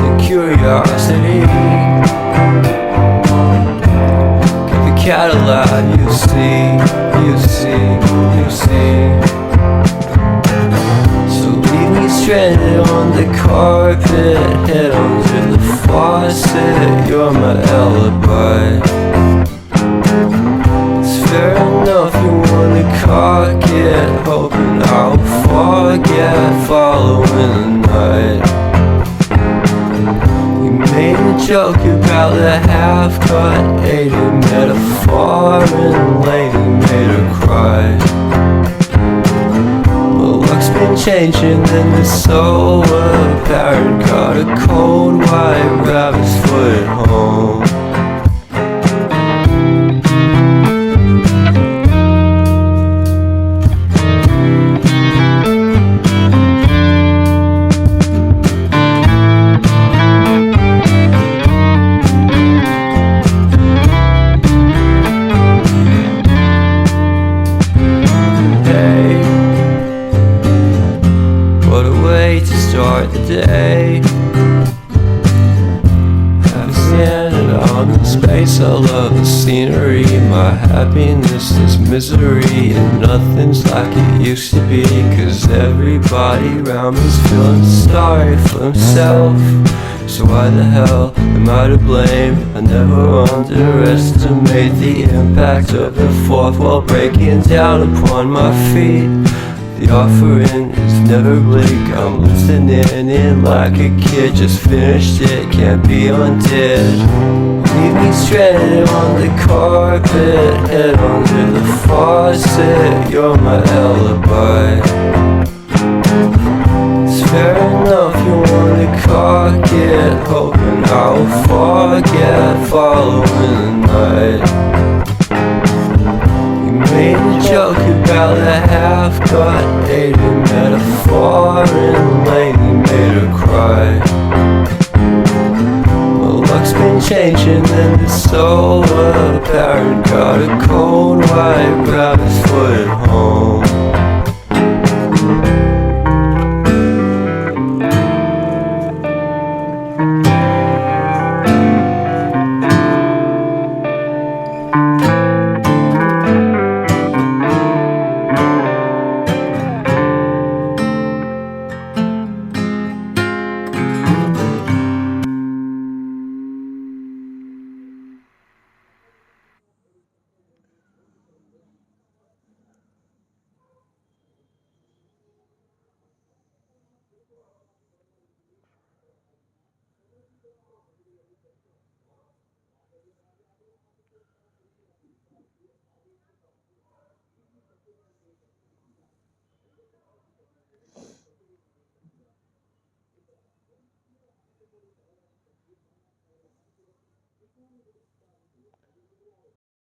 the curiosity. Give a cat a laugh, you see. So leave me stranded on the carpet, head under the faucet. You're my alibi. It's fair enough you wanna cock it, hoping I'll forget following the night. You made a joke about the half-cut, ate a metaphor and later made her cry. Well, luck's been changing and it's so apparent. Got a cold white rabbit's foot at home. What a way to start the day. I've standing on in space. I love the scenery. My happiness is misery, and nothing's like it used to be. 'Cause everybody around me's feeling sorry for himself. So why the hell am I to blame? I never underestimate the impact of the fourth wall breaking down upon my feet. The offering is never bleak. I'm listening in like a kid. Just finished it, can't be undid. Leave me stranded on the carpet, head under the faucet. You're my alibi. It's fair enough you wanna cock it, hoping I'll forget following the night. Made a joke about the half-cut, ate a metaphor and later made her cry. Well, luck's been changing and it's so apparent. Got a cold white rabbit's